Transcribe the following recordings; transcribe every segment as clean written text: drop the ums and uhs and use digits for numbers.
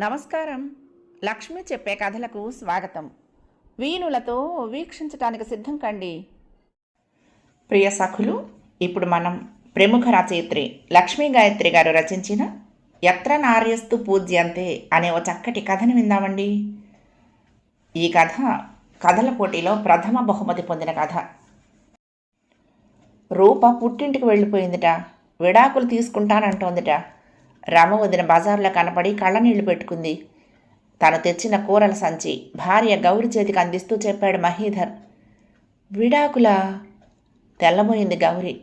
నమస్కారం. లక్ష్మి చెప్పే కథలకు స్వాగతం. వీణులతో వీక్షించటానికి సిద్ధం కండి. ప్రియ సఖులు, ఇప్పుడు మనం ప్రముఖ రచయిత్రి లక్ష్మీ గాయత్రి గారు రచించిన యత్ర నార్యస్తు పూజ్యంతే అనే ఓ చక్కటి కథను విందామండి. ఈ కథల పోటీలో ప్రథమ బహుమతి పొందిన కథ. రూప పుట్టింటికి వెళ్ళిపోయిందిట. విడాకులు తీసుకుంటానంటోందిట. రమ వదిన బజార్లో కనపడి కళ్ళనీళ్లు పెట్టుకుంది. తను తెచ్చిన కూరల సంచి భార్య గౌరి చేతికి అందిస్తూ చెప్పాడు మహీధర్. విడాకులా? తెల్లబోయింది గౌరి.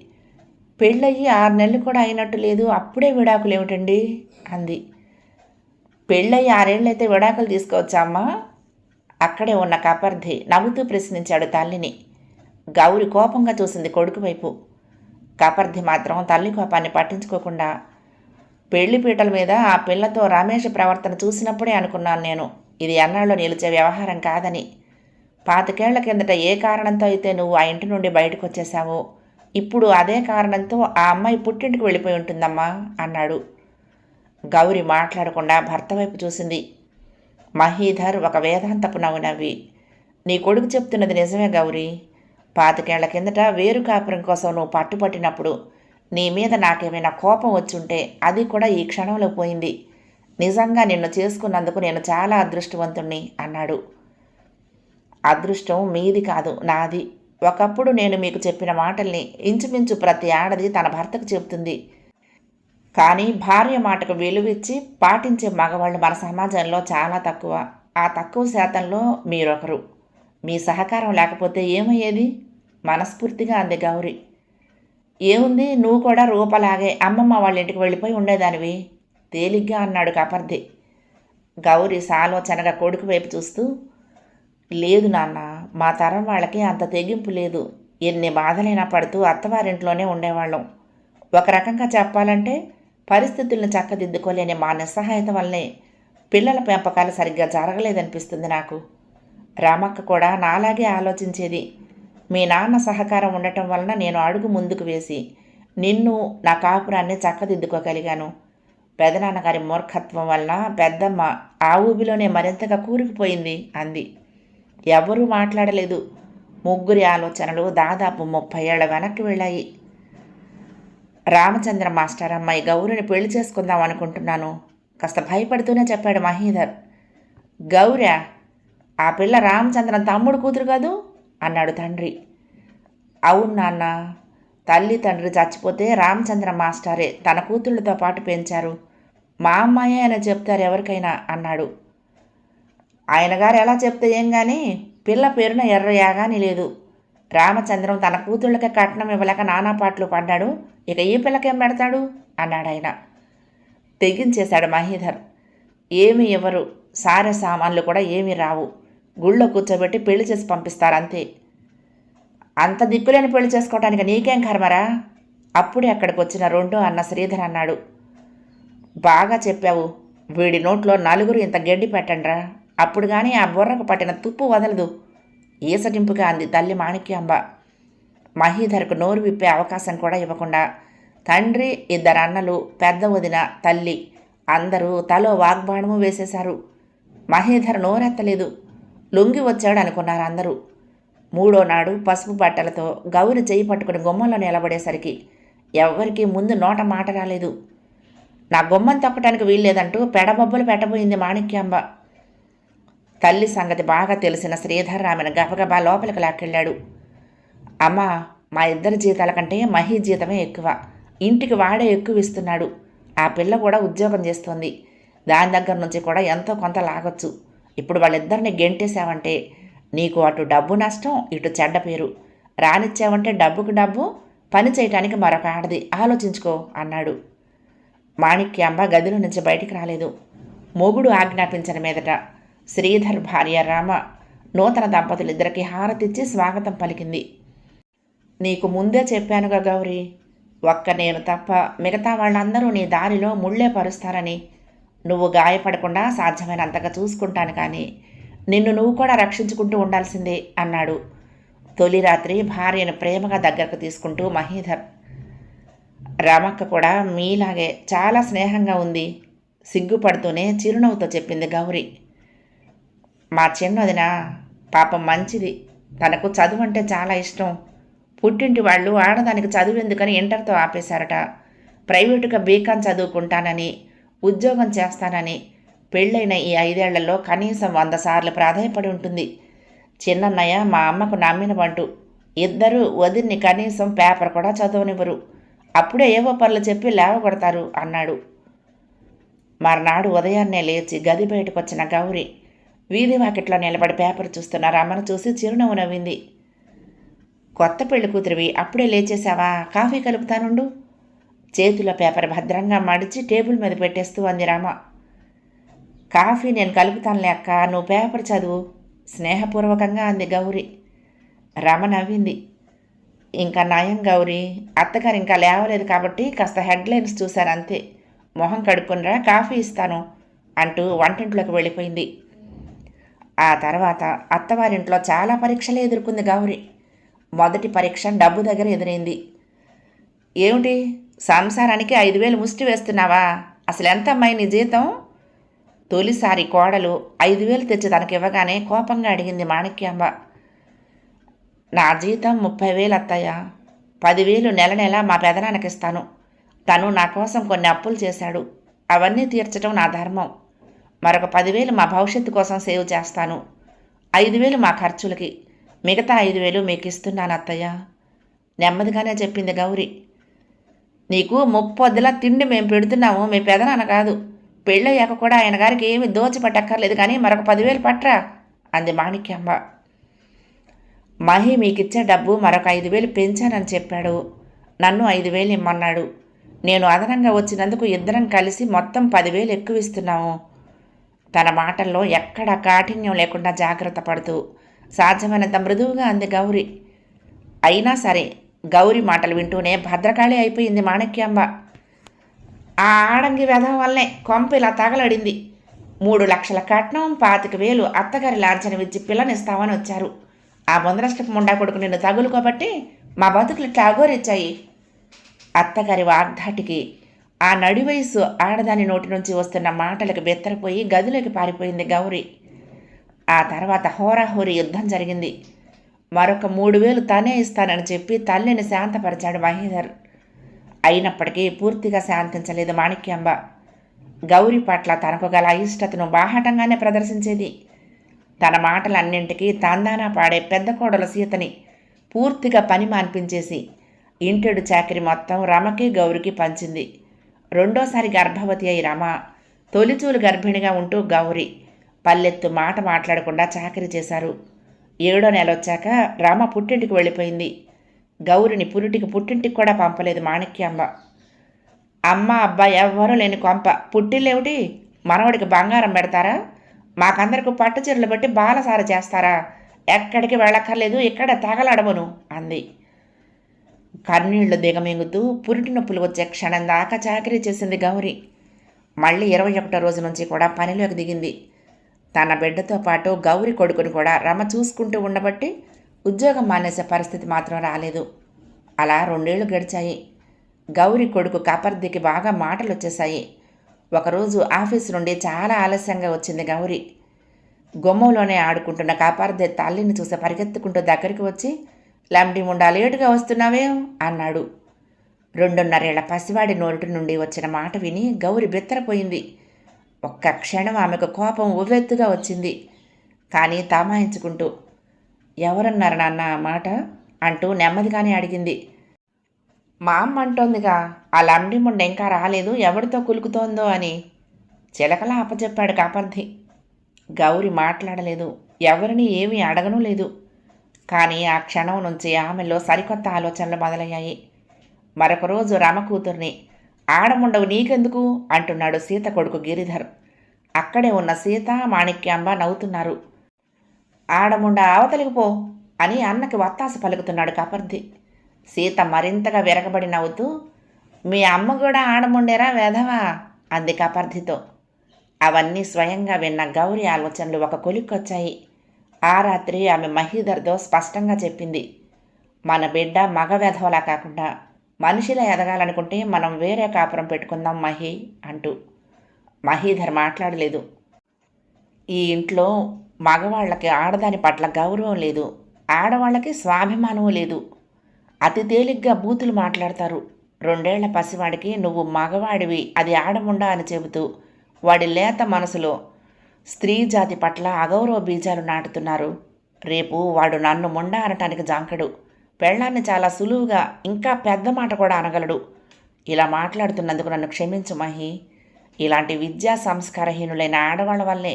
పెళ్ళయ్యి 6 నెలలు కూడా అయినట్టు లేదు, అప్పుడే విడాకులు ఏమిటండి అంది. పెళ్ళయ్యి 6 ఏళ్ళైతే విడాకులు తీసుకోవచ్చా అమ్మా? అక్కడే ఉన్న కపర్ధి నవ్వుతూ ప్రశ్నించాడు తల్లిని. గౌరి కోపంగా చూసింది కొడుకు వైపు. కపర్ధి మాత్రం తల్లి కోపాన్ని పట్టించుకోకుండా, పెళ్లిపీటల మీద ఆ పిల్లతో రమేష్ ప్రవర్తన చూసినప్పుడే అనుకున్నాను నేను, ఇది ఎన్నాళ్ళు నిలిచే వ్యవహారం కాదని. 25 ఏళ్ల కిందట ఏ కారణంతో అయితే నువ్వు ఆ ఇంటి నుండి బయటకు వచ్చేసావో, ఇప్పుడు అదే కారణంతో ఆ అమ్మాయి పుట్టింటికి వెళ్ళిపోయి ఉంటుందమ్మా అన్నాడు. గౌరి మాట్లాడకుండా భర్త వైపు చూసింది. మహీధర్ ఒక వేదాంతపు నవ్వు నవ్వి, నీ కొడుకు చెప్తున్నది నిజమే గౌరీ. 25 ఏళ్ల కిందట వేరు కాపురం కోసం నువ్వు పట్టుపట్టినప్పుడు నీ మీద నాకేమైనా కోపం వచ్చుంటే అది కూడా ఈ క్షణంలో పోయింది. నిజంగా నిన్ను చేసుకున్నందుకు నేను చాలా అదృష్టవంతుణ్ణి అన్నాడు. అదృష్టం మీది కాదు, నాది. ఒకప్పుడు నేను మీకు చెప్పిన మాటల్ని ఇంచుమించు ప్రతి ఆడది తన భర్తకు చెబుతుంది. కానీ భార్య మాటకు విలువిచ్చి పాటించే మగవాళ్ళు మన సమాజంలో చాలా తక్కువ. ఆ తక్కువ శాతంలో మీరొకరు. మీ సహకారం లేకపోతే ఏమయ్యేది? మనస్ఫూర్తిగా అంది గౌరి. ఏముంది, నువ్వు కూడా రూపలాగే అమ్మమ్మ వాళ్ళ ఇంటికి వెళ్ళిపోయి ఉండేదానివి తేలిగ్గా అన్నాడు కపర్ధి. గౌరి సాలోచనగా కొడుకు వైపు చూస్తూ, లేదు నాన్న, మా తరం వాళ్ళకి అంత తెగింపు లేదు. ఎన్ని బాధలైనా పడుతూ అత్తవారింట్లోనే ఉండేవాళ్ళం. ఒక రకంగా చెప్పాలంటే పరిస్థితులను చక్కదిద్దుకోలేని మా నిస్సహాయత వల్లనే పిల్లల పెంపకాలు సరిగ్గా జరగలేదనిపిస్తుంది నాకు. రామక్క కూడా నాలాగే ఆలోచించేది. మీ నాన్న సహకారం ఉండటం వలన నేను అడుగు ముందుకు వేసి నిన్ను, నా కాపురాన్ని చక్కదిద్దుకోగలిగాను. పెదనాన్నగారి మూర్ఖత్వం వలన పెద్దమ్మ ఆ ఊబిలోనే మరింతగా కూరుకుపోయింది అంది. ఎవరూ మాట్లాడలేదు. ముగ్గురి ఆలోచనలు దాదాపు 30 ఏళ్ల వెనక్కి వెళ్ళాయి. రామచంద్ర మాస్టర్ అమ్మాయి గౌరిని పెళ్లి చేసుకుందాం అనుకుంటున్నాను కాస్త భయపడుతూనే చెప్పాడు మహీధర్. గౌరా? ఆ పిల్ల రామచంద్రన్ తమ్ముడు కూతురు కాదు అన్నాడు తండ్రి. అవును నాన్న, తల్లి తండ్రి చచ్చిపోతే రామచంద్ర మాస్టారే తన కూతుళ్ళతో పాటు పెంచారు. మా అమ్మాయే అని చెప్తారు ఎవరికైనా అన్నాడు. ఆయన గారు ఎలా చెప్తే ఏం కానీ పిల్ల పేరున ఎర్ర యాగాని లేదు. రామచంద్రం తన కూతుళ్ళకే కట్నం ఇవ్వలేక నానా పాటలు పడ్డాడు, ఇక ఈ పిల్లకేం పెడతాడు అన్నాడు ఆయన. తెగించేశాడు మహీధర్. ఏమీ ఇవ్వరు, సారె సామాన్లు కూడా ఏమీ రావు. గుళ్ళో కూర్చోబెట్టి పెళ్లి చేసి పంపిస్తారంతే. అంత దిక్కులేని పెళ్లి చేసుకోవటానికి నీకేం కర్మరా? అప్పుడే అక్కడికి వచ్చిన రెండో అన్న శ్రీధర్ అన్నాడు. బాగా చెప్పావు. వీడి నోట్లో 4 ఇంత గడ్డి పెట్టండ్రా, అప్పుడు కానీ ఆ బుర్రకు పట్టిన తుప్పు వదలదు ఈసటింపుగా అంది తల్లి మాణిక్యాంబ. మహీధర్కు నోరు విప్పే అవకాశం కూడా ఇవ్వకుండా తండ్రి, 2 అన్నలు, పెద్ద వదిన, తల్లి అందరూ తలో వాగ్బాణము వేసేశారు. మహీధర్ నోరెత్తలేదు. లొంగి వచ్చాడు అనుకున్నారు అందరూ. 3వ నాడు పసుపు బట్టలతో గౌరి చేయి పట్టుకుని గుమ్మంలో నిలబడేసరికి ఎవ్వరికీ ముందు నోట మాట రాలేదు. నా గుమ్మం తొక్కటానికి వీల్లేదంటూ పెడబొబ్బలు పెట్టబోయింది మాణిక్యాంబ. తల్లి సంగతి బాగా తెలిసిన శ్రీధర్ ఆమెను గబగబా లోపలికి లాక్కెళ్ళాడు. అమ్మా, మా ఇద్దరి జీతాల కంటే మహీ జీతమే ఎక్కువ. ఇంటికి వాడే ఎక్కువ ఇస్తున్నాడు. ఆ పిల్ల కూడా ఉద్యోగం చేస్తోంది. దాని దగ్గర నుంచి కూడా ఎంతో కొంత లాగొచ్చు. ఇప్పుడు వాళ్ళిద్దరిని గెంటేశావంటే నీకు అటు డబ్బు నష్టం, ఇటు చెడ్డ పేరు. రానిచ్చావంటే డబ్బుకు డబ్బు, పని చేయటానికి మరొక ఆడది, ఆలోచించుకో అన్నాడు. మాణిక్యాంబ గదిలో నుంచి బయటికి రాలేదు. మొగుడు ఆజ్ఞాపించిన మీదట శ్రీధర్ భార్య రామ నూతన దంపతులిద్దరికీ హారతిచ్చి స్వాగతం పలికింది. నీకు ముందే చెప్పానుగా గౌరీ, ఒక్క నేను తప్ప మిగతా వాళ్ళందరూ నీ దారిలో ముళ్ళే పరుస్తారని. నువ్వు గాయపడకుండా సాధ్యమైనంతగా చూసుకుంటాను, కానీ నిన్ను నువ్వు కూడా రక్షించుకుంటూ ఉండాల్సిందే అన్నాడు తొలి రాత్రి భార్యను ప్రేమగా దగ్గరకు తీసుకుంటూ మహీధర్. రమక్క కూడా మీలాగే చాలా స్నేహంగా ఉంది. సిగ్గుపడుతూనే చిరునవ్వుతో చెప్పింది గౌరి. మా చిన్నదిన పాపం మంచిది. తనకు చదువు అంటే చాలా ఇష్టం. పుట్టింటి వాళ్ళు ఆడదానికి చదువు ఎందుకని ఇంటర్తో ఆపేశారట. ప్రైవేటుగా బీకాం చదువుకుంటానని, ఉద్యోగం చేస్తానని పెళ్ళైన ఈ 5 ఏళ్లలో కనీసం 100 సార్లు ప్రాధాయపడి ఉంటుంది. చిన్నన్నయ్య మా అమ్మకు నమ్మిన బంటు. ఇద్దరూ వదిన్ని కనీసం పేపర్ కూడా చదవనివ్వరు. అప్పుడే ఏవో పనులు చెప్పి లేవగొడతారు అన్నాడు. మర్నాడు ఉదయాన్నే లేచి గది బయటకొచ్చిన గౌరి వీధి వాకిట్లో నిలబడి పేపర్ చూస్తున్న రమను చూసి చిరునవ్వు నవ్వింది. కొత్త పెళ్లి కూతురివి, అప్పుడే లేచేశావా? కాఫీ కలుపుతానుండు. చేతిలో పేపర్ భద్రంగా మడిచి టేబుల్ మీద పెట్టేస్తూ అంది రమ. కాఫీ నేను కలుపుతానులే అక్క, నువ్వు పేపర్ చదువు స్నేహపూర్వకంగా అంది గౌరి. రమ నవ్వింది. ఇంకా నయం గౌరీ, అత్తగారు ఇంకా లేవలేదు కాబట్టి కాస్త హెడ్లైన్స్ చూశాను అంతే. మొహం కడుక్కునిరా, కాఫీ ఇస్తాను అంటూ వంటింట్లోకి వెళ్ళిపోయింది. ఆ తర్వాత అత్తవారింట్లో చాలా పరీక్షలే ఎదుర్కొంది గౌరి. మొదటి పరీక్ష డబ్బు దగ్గర ఎదురైంది. ఏమిటి, సంసారానికి 5,000 ముష్టి వేస్తున్నావా? అసలు ఎంతమ్మాయి నీ జీతం? తొలిసారి కోడలు 5,000 తెచ్చి తనకివ్వగానే కోపంగా అడిగింది మాణిక్యాంబ. నా జీతం 30,000 అత్తయ్య. 10,000 నెల నెల మా పెదనాన్నకిస్తాను. తను నా కోసం కొన్ని అప్పులు చేశాడు. అవన్నీ తీర్చడం నా ధర్మం. మరొక 10,000 మా భవిష్యత్తు కోసం సేవ్ చేస్తాను. 5,000 మా ఖర్చులకి, మిగతా 5,000 మీకు ఇస్తున్నాను అత్తయ్య నెమ్మదిగానే చెప్పింది గౌరి. నీకు ముప్పొద్దులా తిండి మేము పెడుతున్నాము, మీ పెదనాన్న కాదు. పెళ్ళయ్యాక కూడా ఆయన గారికి ఏమీ దోచిపట్టక్కర్లేదు, కానీ మరొక 10,000 పట్రా అంది మాణిక్యాంబ. మహి మీకిచ్చే డబ్బు మరొక 5,000 పెంచానని చెప్పాడు. నన్ను 5,000 ఇమ్మన్నాడు. నేను అదనంగా వచ్చినందుకు ఇద్దరం కలిసి మొత్తం 10,000 ఎక్కువ ఇస్తున్నాము. తన మాటల్లో ఎక్కడా కాఠిన్యం లేకుండా జాగ్రత్త పడుతూ సాధ్యమైనంత మృదువుగా అంది గౌరి. అయినా సరే గౌరి మాటలు వింటూనే భద్రకాళి అయిపోయింది మాణిక్యాంబ. ఆ ఆడంగి వెధం వల్లే కొంప ఇలా తగలడింది. 3 లక్షల కట్నం, 25,000 అత్తగారి లాంఛనమిచ్చి పిల్లనిస్తామని వచ్చారు. ఆ బొందరష్టపు ముండా కొడుకు నిన్ను తగులుకోబట్టి మా బతుకులు ఇట్లా అగోరిచ్చాయి. అత్తగారి వాగ్ధాటికి ఆ నడివయసు ఆడదాని నోటి నుంచి వస్తున్న మాటలకు బెత్తరపోయి గదిలోకి పారిపోయింది గౌరి. ఆ తర్వాత హోరాహోరీ యుద్ధం జరిగింది. మరొక 3,000 తనే ఇస్తానని చెప్పి తల్లిని శాంతపరిచాడు మహీధర్. అయినప్పటికీ పూర్తిగా శాంతించలేదు మాణిక్యాంబ. గౌరి పట్ల తనకు గల అయిష్టతను బాహాటంగానే ప్రదర్శించేది. తన మాటలన్నింటికీ తందానా పాడే పెద్ద కోడల సీతని పూర్తిగా పని మాన్పించేసి ఇంటెడు చాకిరి మొత్తం రమకి గౌరికి పంచింది. రెండోసారి గర్భవతి అయి రమ, తొలిచూలు గర్భిణిగా ఉంటూ గౌరి పల్లెత్తు మాట మాట్లాడకుండా చాకిరి చేశారు. 7వ నెల వచ్చాక రమ పుట్టింటికి వెళ్ళిపోయింది. గౌరిని పుట్టింటికి కూడా పంపలేదు మాణిక్యాంబ. అమ్మ అబ్బాయి ఎవ్వరూ లేని కొంప, పుట్టిల్లేమిటి? మనవడికి బంగారం పెడతారా? మాకందరికి పట్టు చీరలు పెట్టి బాలసార చేస్తారా? ఎక్కడికి వెళ్ళక్కర్లేదు, ఇక్కడ తగలడవను అంది. కన్నీళ్లు దిగమింగుతూ పురిటి నొప్పులు వచ్చే క్షణం దాకా చాకరీ చేసింది గౌరి. మళ్ళీ 21వ రోజు నుంచి కూడా పనిలోకి దిగింది. తన బిడ్డతో పాటు గౌరి కొడుకుని కూడా రమ చూసుకుంటూ ఉండబట్టి ఉద్యోగం మానేసే పరిస్థితి మాత్రం రాలేదు. అలా 2 ఏళ్లు గడిచాయి. గౌరి కొడుకు కపర్దికి బాగా మాటలు వచ్చేశాయి. ఒకరోజు ఆఫీసు నుండి చాలా ఆలస్యంగా వచ్చింది గౌరి. గుమ్మంలోనే ఆడుకుంటున్న కాపార్దే తల్లిని చూసి పరిగెత్తుకుంటూ దగ్గరికి వచ్చి, లంబడి ముండా లేటుగా వస్తున్నావే అన్నాడు. 2.5 ఏళ్ల పసివాడి నోటి నుండి వచ్చిన మాట విని గౌరి బెత్తరపోయింది. ఒక్క క్షణం ఆమెకు కోపం ఉవ్వెత్తుగా వచ్చింది. కానీ తామాయించుకుంటూ, ఎవరన్నారు నాన్న ఆ మాట అంటూ నెమ్మదిగానే అడిగింది. మా అమ్మ అంటోందిగా, ఆ లంబడి ముండ ఇంకా రాలేదు, ఎవరితో కులుకుతోందో అని చిలకలా అప్పచెప్పాడు కాపర్ది. గౌరి మాట్లాడలేదు, ఎవరిని ఏమీ అడగనూ లేదు. కానీ ఆ క్షణం నుంచి ఆమెలో సరికొత్త ఆలోచనలు మొదలయ్యాయి. మరొక రోజు రమ కూతుర్ని, ఆడముండవు నీకెందుకు అంటున్నాడు సీత కొడుకు గిరిధర్. అక్కడే ఉన్న సీత, మాణిక్యాంబ నవ్వుతున్నారు. ఆడముండ అవతలికి పో అని అన్నకి వత్తాస పలుకుతున్నాడు కపర్ది. సీత మరింతగా విరగబడి నవ్వుతూ, మీ అమ్మ కూడా ఆడముండేరా వెధవా అంది కపర్దితో. అవన్నీ స్వయంగా విన్న గౌరి ఆలోచనలు ఒక కొలిక్కొచ్చాయి. ఆ రాత్రి ఆమె మహీధర్తో స్పష్టంగా చెప్పింది, మన బిడ్డ మగ వెధవలా కాకుండా మనిషిలా ఎదగాలనుకుంటే మనం వేరే కాపురం పెట్టుకుందాం మహి అంటూ. మహీధర్ మాట్లాడలేదు. ఈ ఇంట్లో మగవాళ్ళకి ఆడదాని పట్ల గౌరవం లేదు, ఆడవాళ్ళకి స్వాభిమానం లేదు. అతి తేలిగ్గా బూతులు మాట్లాడతారు. 2 ఏళ్ల పసివాడికి నువ్వు మగవాడివి, అది ఆడముండా అని చెబుతూ వాడి లేత మనసులో స్త్రీ జాతి పట్ల అగౌరవ బీజాలు నాటుతున్నారు. రేపు వాడు నన్ను ముండా అనటానికి జాంకడు. పెళ్ళాన్ని చాలా సులువుగా ఇంకా పెద్ద మాట కూడా అనగలడు. ఇలా మాట్లాడుతున్నందుకు నన్ను క్షమించు మహి. ఇలాంటి విద్యా సంస్కారహీనులైన ఆడవాళ్ళ వల్లే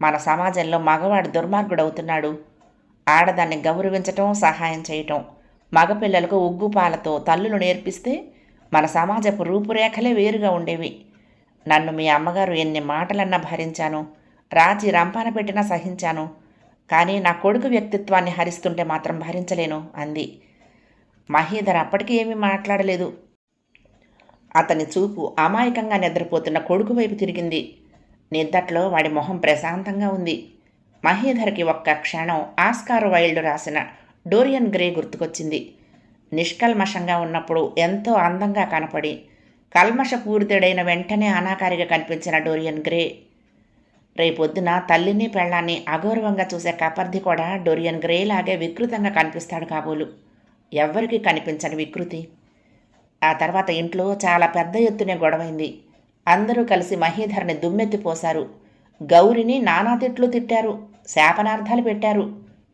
మన సమాజంలో మగవాడు దుర్మార్గుడవుతున్నాడు. ఆడదాన్ని గౌరవించటం, సహాయం చేయటం, మగపిల్లలకు ఉగ్గుపాలతో తల్లులు నేర్పిస్తే మన సమాజపు రూపురేఖలే వేరుగా ఉండేవి. నన్ను మీ అమ్మగారు ఎన్ని మాటలన్నా భరించాను, రాజీ రంపాన పెట్టినా సహించాను. కానీ నా కొడుకు వ్యక్తిత్వాన్ని హరిస్తుంటే మాత్రం భరించలేను అంది. మహీధర్ అప్పటికీ ఏమీ మాట్లాడలేదు. అతని చూపు అమాయకంగా నిద్రపోతున్న కొడుకు వైపు తిరిగింది. నిద్దట్లో వాడి మొహం ప్రశాంతంగా ఉంది. మహీధర్కి ఒక్క క్షణం ఆస్కార్ వైల్డ్ రాసిన డోరియన్ గ్రే గుర్తుకొచ్చింది. నిష్కల్మషంగా ఉన్నప్పుడు ఎంతో అందంగా కనపడి కల్మషపూరితుడైన వెంటనే అనాకారిగా కనిపించిన డోరియన్ గ్రే. రేపొద్దున తల్లిని పెళ్ళాన్ని అగౌరవంగా చూసే కపర్ది కూడా డోరియన్ గ్రే లాగే వికృతంగా కనిపిస్తాడు కాబోలు. ఎవ్వరికీ కనిపించని వికృతి. ఆ తర్వాత ఇంట్లో చాలా పెద్ద ఎత్తునే గొడవైంది. అందరూ కలిసి మహీధర్ని దుమ్మెత్తిపోశారు. గౌరిని నానా తిట్లు తిట్టారు, శాపనార్థాలు పెట్టారు,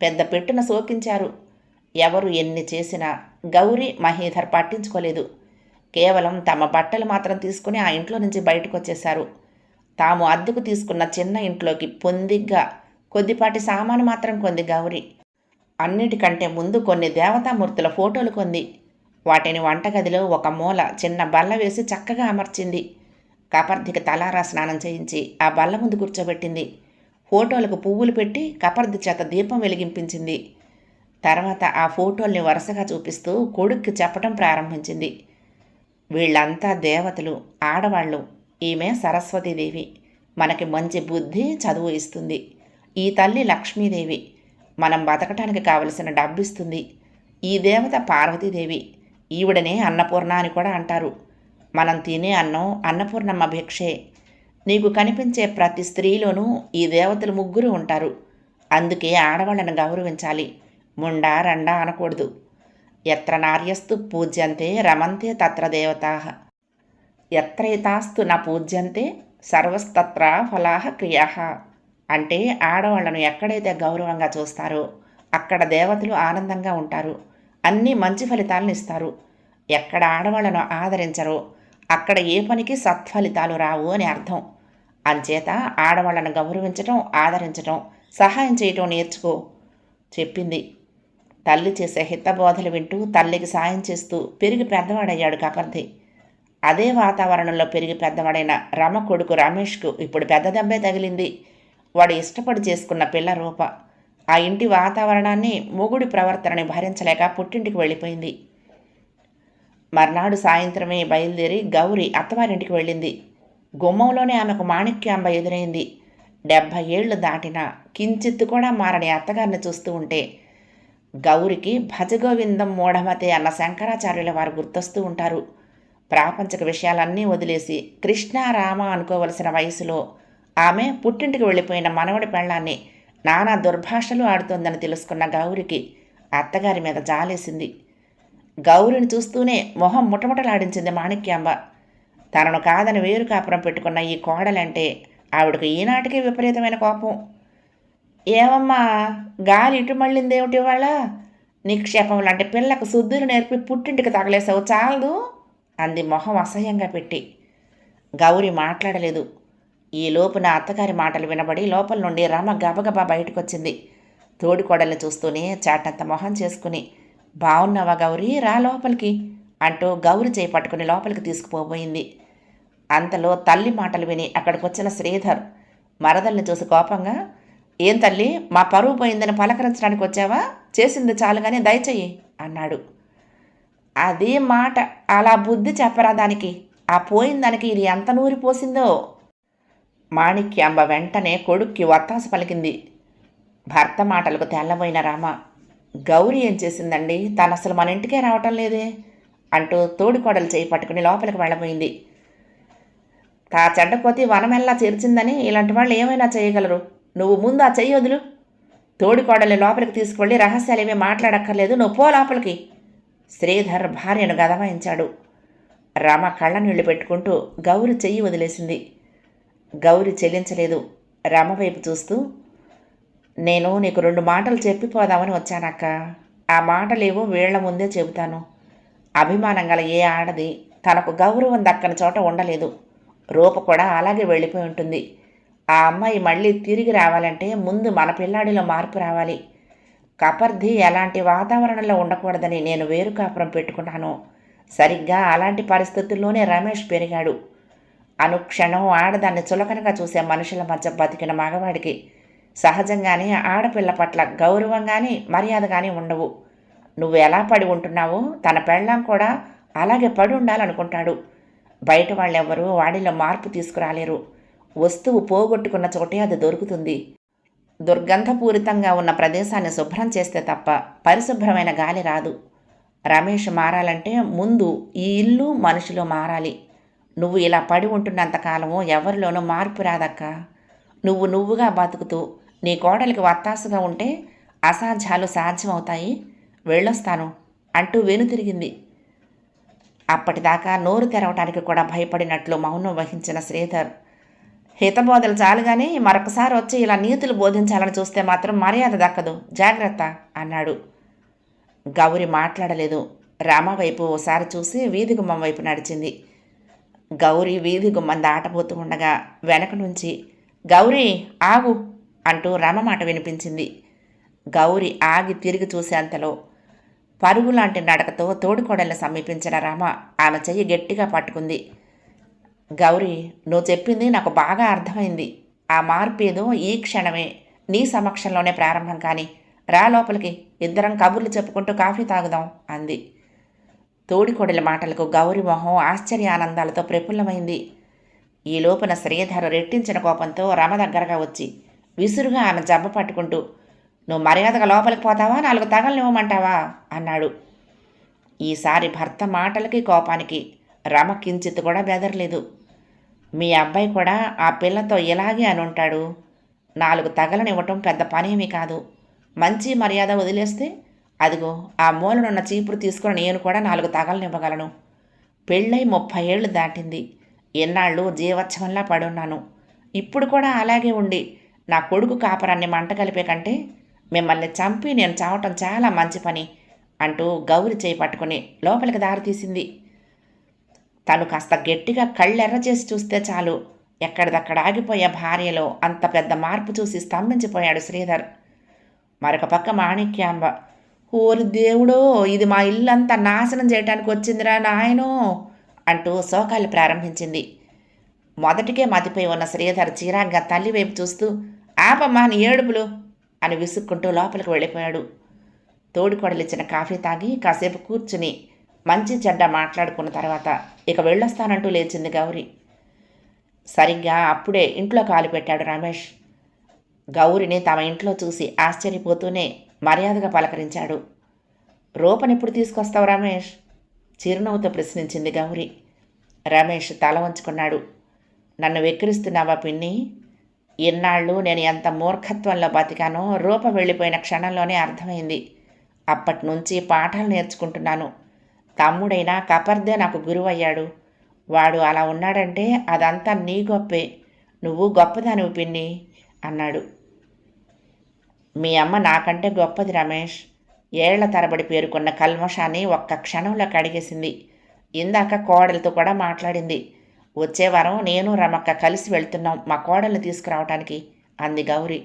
పెద్ద పెట్టున సోకించారు. ఎవరు ఎన్ని చేసినా గౌరి, మహీధర్ పట్టించుకోలేదు. కేవలం తమ బట్టలు మాత్రం తీసుకుని ఆ ఇంట్లో నుంచి బయటకు వచ్చేశారు. తాము అద్దెకు తీసుకున్న చిన్న ఇంట్లోకి పొందిగ్గా కొద్దిపాటి సామాను మాత్రం కొంది గౌరి. అన్నిటికంటే ముందు కొన్ని దేవతామూర్తుల ఫోటోలు కొంది. వాటిని వంటగదిలో ఒక మూల చిన్న బల్ల వేసి చక్కగా అమర్చింది. కపర్దికి తలారా స్నానం చేయించి ఆ బల్ల ముందు కూర్చోబెట్టింది. ఫోటోలకు పువ్వులు పెట్టి కపర్ది చేత దీపం వెలిగింపించింది. తర్వాత ఆ ఫోటోల్ని వరుసగా చూపిస్తూ కొడుక్కి చెప్పటం ప్రారంభించింది. వీళ్ళంతా దేవతలు, ఆడవాళ్ళు. ఈమె సరస్వతీదేవి, మనకి మంచి బుద్ధి, చదువు ఇస్తుంది. ఈ తల్లి లక్ష్మీదేవి, మనం బతకటానికి కావలసిన డబ్బిస్తుంది. ఈ దేవత పార్వతీదేవి, ఈవిడనే అన్నపూర్ణ అని కూడా అంటారు. మనం తినే అన్నం అన్నపూర్ణమ్మ భిక్షే. నీకు కనిపించే ప్రతి స్త్రీలోనూ ఈ దేవతలు ముగ్గురు ఉంటారు. అందుకే ఆడవాళ్ళను గౌరవించాలి, ముండా రండా అనకూడదు. ఎత్ర నార్యస్తు పూజ్యంతే రమంతే తత్ర దేవతాః, ఎత్రైతాస్తు న పూజ్యంతే సర్వస్తత్ర ఫలాః క్రియాః. అంటే ఆడవాళ్లను ఎక్కడైతే గౌరవంగా చూస్తారో అక్కడ దేవతలు ఆనందంగా ఉంటారు, అన్నీ మంచి ఫలితాలను ఇస్తారు. ఎక్కడ ఆడవాళ్లను ఆదరించరో అక్కడ ఏ పనికి సత్ఫలితాలు రావు అని అర్థం. అంచేత ఆడవాళ్లను గౌరవించటం, ఆదరించటం, సహాయం చేయటం నేర్చుకో చెప్పింది. తల్లి చేసే హితబోధలు వింటూ తల్లికి సాయం చేస్తూ పెరిగి పెద్దవాడయ్యాడు కపర్ది. అదే వాతావరణంలో పెరిగి పెద్దవాడైన రమ కొడుకు రమేష్కు ఇప్పుడు పెద్ద దెబ్బే తగిలింది. వాడు ఇష్టపడి చేసుకున్న పిల్ల రూప ఆ ఇంటి వాతావరణాన్ని, మొగుడి ప్రవర్తనని భరించలేక పుట్టింటికి వెళ్ళిపోయింది. మర్నాడు సాయంత్రమే బయలుదేరి గౌరి అత్తవారింటికి వెళ్ళింది. గుమ్మంలోనే ఆమెకు మాణిక్యాంబ ఎదురైంది. 70 ఏళ్లు దాటినా కించిత్తు కూడా మారని అత్తగారిని చూస్తూ ఉంటే గౌరికి భజగోవిందం మూఢమతే అన్న శంకరాచార్యుల వారు గుర్తొస్తూ ఉంటారు. ప్రాపంచిక విషయాలన్నీ వదిలేసి కృష్ణ రామ అనుకోవలసిన వయసులో ఆమె పుట్టింటికి వెళ్ళిపోయిన మనవడి పెళ్ళాన్ని నానా దుర్భాషలు ఆడుతోందని తెలుసుకున్న గౌరికి అత్తగారి మీద జాలేసింది. గౌరిని చూస్తూనే మొహం ముటముటలాడించింది మాణిక్యాంబ. తనను కాదని వేరు కాపురం పెట్టుకున్న ఈ కోడలంటే ఆవిడకు ఈనాటికి విపరీతమైన కోపం. ఏమమ్మా, గాలి ఇటు మళ్ళిందేమిటి వాళ్ళ? నిక్షేపం లాంటి పిల్లకు శుద్ధులు నేర్పి పుట్టింటికి తగలేసావు, చాలదు అంది మొహం అసహ్యంగా పెట్టి. గౌరి మాట్లాడలేదు. ఈ లోపున అత్తగారి మాటలు వినబడి లోపల నుండి రమ గబగబా బయటకొచ్చింది. తోడికోడల్ని చూస్తూనే చాటంత మొహం చేసుకుని, బావున్నావా గౌరీ, రా లోపలికి అంటూ గౌరి చేయి పట్టుకుని లోపలికి తీసుకుపోబోయింది. అంతలో తల్లి మాటలు విని అక్కడికొచ్చిన శ్రీధర్ మరదల్ని చూసి కోపంగా, ఏం తల్లి, మా పరువు పోయిందని పలకరించడానికి వచ్చావా? చేసింది చాలు కానీ దయచెయ్యి అన్నాడు. అదే మాట, అలా బుద్ధి చెప్పరా దానికి? ఆ పోయిన దానికి ఇది ఎంత నూరి పోసిందో. మాణిక్యాంబ వెంటనే కొడుక్కి వత్తాసు పలికింది. భర్త మాటలకు తెల్లబోయిన రామ, గౌరి ఏం చేసిందండి? తను అసలు మన ఇంటికే రావటం లేదే అంటూ తోడికోడలు చేయి పట్టుకుని లోపలికి వెళ్ళబోయింది. తా చెడ్డకోతి వనమెల్లా చేర్చిందని ఇలాంటి వాళ్ళు ఏమైనా చేయగలరు. నువ్వు ముందు ఆ చెయ్యి వదులు. తోడికోడల్ని లోపలికి తీసుకువెళ్ళి రహస్యాలేమీ మాట్లాడక్కర్లేదు, నువ్వు పో లోపలికి. శ్రీధర్ భార్యను గదమాయించాడు. రమ కళ్ళ నీళ్లు పెట్టుకుంటూ గౌరి చెయ్యి వదిలేసింది. గౌరి చెల్లించలేదు. రమ వైపు చూస్తూ, నేను నీకు 2 మాటలు చెప్పిపోదామని వచ్చానక్క. ఆ మాటలేవో వీళ్ల ముందే చెబుతాను. అభిమానం గల ఏ ఆడది తనకు గౌరవం దక్కని చోట ఉండలేదు. రూప కూడా అలాగే వెళ్ళిపోయి ఉంటుంది. ఆ అమ్మాయి మళ్ళీ తిరిగి రావాలంటే ముందు మన పిల్లాడిలో మార్పు రావాలి. కపర్ది ఎలాంటి వాతావరణంలో ఉండకూడదని నేను వేరు కాపురం పెట్టుకున్నాను. సరిగ్గా అలాంటి పరిస్థితుల్లోనే రమేష్ పెరిగాడు. అనుక్షణం ఆడదాన్ని చులకనగా చూసే మనుషుల మధ్య బతికిన మగవాడికి సహజంగానే ఆడపిల్ల పట్ల గౌరవం కానీ మర్యాద కానీ ఉండవు. నువ్వు ఎలా పడి ఉంటున్నావో తన పెళ్ళాం కూడా అలాగే పడి ఉండాలనుకుంటాడు. బయట వాళ్ళెవ్వరూ వాడిలో మార్పు తీసుకురాలేరు. వస్తువు పోగొట్టుకున్న చోటే అది దొరుకుతుంది. దుర్గంధపూరితంగా ఉన్న ప్రదేశాన్ని శుభ్రం చేస్తే తప్ప పరిశుభ్రమైన గాలి రాదు. రమేష్ మారాలంటే ముందు ఈ ఇల్లు మనుషులు మారాలి. నువ్వు ఇలా పడి ఉంటున్నంతకాలము ఎవరిలోనూ మార్పు రాదక్క. నువ్వుగా బతుకుతూ నీ కోడలికి వత్తాసుగా ఉంటే అసాధ్యాలు సాధ్యమవుతాయి. వెళ్ళొస్తాను అంటూ వెనుతిరిగింది. అప్పటిదాకా నోరు తెరవటానికి కూడా భయపడినట్లు మౌనం వహించిన శ్రీధర్, హితబోధలు చాలుగానే మరొకసారి వచ్చి ఇలా నీతులు బోధించాలని చూస్తే మాత్రం మర్యాద దక్కదు, జాగ్రత్త అన్నాడు. గౌరి మాట్లాడలేదు. రామ వైపు ఓసారి చూసి వీధి గుమ్మం వైపు నడిచింది. గౌరి వీధి గుమ్మం దాటబోతూ ఉండగా వెనక నుంచి, గౌరీ ఆగు అంటూ రమ మాట వినిపించింది. గౌరి ఆగి తిరిగి చూసేంతలో పరుగులాంటి నడకతో తోడుకోడల్ని సమీపించిన రమ ఆమె చెయ్యి గట్టిగా పట్టుకుంది. గౌరీ, నువ్వు చెప్పింది నాకు బాగా అర్థమైంది. ఆ మార్పేదో ఈ క్షణమే నీ సమక్షంలోనే ప్రారంభం కాని, రా లోపలికి, ఇద్దరం కబుర్లు చెప్పుకుంటూ కాఫీ తాగుదాం అంది. తోడికోడలి మాటలకు గౌరి మొహం ఆశ్చర్యానందాలతో ప్రఫుల్లమైంది. ఈ లోపున శ్రీధర్ రెట్టించిన కోపంతో రమ దగ్గరగా వచ్చి విసురుగా ఆమె జబ్బ పట్టుకుంటూ, నువ్వు మర్యాదగా లోపలికి పోతావా, 4 తగలనివ్వమంటావా అన్నాడు. ఈసారి భర్త మాటలకి కోపానికి రమ కించిత్ కూడా బెదరలేదు. మీ అబ్బాయి కూడా ఆ పిల్లతో ఇలాగే అని ఉంటాడు. 4 తగలనివ్వటం పెద్ద పనేమీ కాదు. మంచి మర్యాద వదిలేస్తే అదిగో ఆ మూలనున్న చీపురు తీసుకుని నేను కూడా 4 తగలనివ్వగలను. పెళ్ళై 30 ఏళ్ళు దాటింది. ఎన్నాళ్ళు జీవోత్సవంలా పడున్నాను. ఇప్పుడు కూడా అలాగే ఉండి నా కొడుకు కాపరాన్ని మంట కలిపే కంటే మిమ్మల్ని చంపి నేను చావటం చాలా మంచి పని అంటూ గౌరి చేయి పట్టుకుని లోపలికి దారితీసింది. తను కాస్త గట్టిగా కళ్ళెర్ర చేసి చూస్తే చాలు ఎక్కడిదక్కడ ఆగిపోయే భార్యలో అంత పెద్ద మార్పు చూసి స్తంభించిపోయాడు శ్రీధర్. మరొక పక్క మాణిక్యాంబ, ఓరి దేవుడో, ఇది మా ఇల్లంతా నాశనం చేయటానికి వచ్చిందిరా నాయనో అంటూ శోకాలు ప్రారంభించింది. మొదటికే మతిపోయి ఉన్న శ్రీధర్ చీరాగ్గా తల్లి వైపు చూస్తూ, ఆపమ్మా నీ ఏడుపులు అని విసుక్కుంటూ లోపలికి వెళ్ళిపోయాడు. తోడికోడలిచ్చిన కాఫీ తాగి కాసేపు కూర్చుని మంచి చెడ్డ మాట్లాడుకున్న తర్వాత ఇక వెళ్ళొస్తానంటూ లేచింది గౌరి. సరిగ్గా అప్పుడే ఇంట్లో కాలు పెట్టాడు రమేష్. గౌరిని తమ ఇంట్లో చూసి ఆశ్చర్యపోతూనే మర్యాదగా పలకరించాడు. రూపనెప్పుడు తీసుకొస్తావు రమేష్? చిరునవ్వుతో ప్రశ్నించింది గౌరి. రమేష్ తల వంచుకున్నాడు. నన్ను వెక్కిరిస్తున్నావా పిన్ని? ఇన్నాళ్ళు నేను ఎంత మూర్ఖత్వంలో బతికానో రూప వెళ్ళిపోయిన క్షణంలోనే అర్థమైంది. అప్పటి నుంచి పాఠాలు నేర్చుకుంటున్నాను. తమ్ముడైనా కపర్దే నాకు గురువయ్యాడు. వాడు అలా ఉన్నాడంటే అదంతా నీ గొప్పే. నువ్వు గొప్పదానివి పిన్ని అన్నాడు. మీ అమ్మ నాకంటే గొప్పది రమేష్. ఏళ్ల తరబడి పేరుకున్న కల్మషాన్ని ఒక్క క్షణంలో కడిగేసింది. ఇందాక కోడలతో కూడా మాట్లాడింది. వచ్చే వారం నేను రమక్క కలిసి వెళ్తున్నాం మా కోడల్ని తీసుకురావటానికి అంది గౌరి.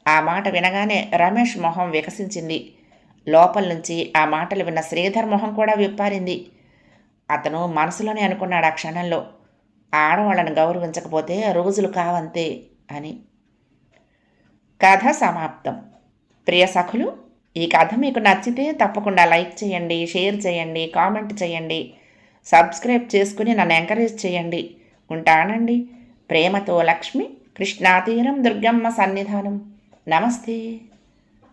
ఆ మాట వినగానే రమేష్ మొహం వికసించింది. లోపల నుంచి ఆ మాటలు విన్న శ్రీధర్ మొహం కూడా విప్పారింది. అతను మనసులోనే అనుకున్నాడు ఆ క్షణంలో, ఆడవాళ్ళను గౌరవించకపోతే రోజులు కావంతే అని. కథ సమాప్తం. ప్రియ సఖులు, ఈ కథ మీకు నచ్చితే తప్పకుండా లైక్ చేయండి, షేర్ చేయండి, కామెంట్ చేయండి, సబ్స్క్రైబ్ చేసుకుని నన్ను ఎంకరేజ్ చేయండి. ఉంటానండి. ప్రేమతో లక్ష్మి, కృష్ణాతీరం, దుర్గమ్మ సన్నిధానం. నమస్తే.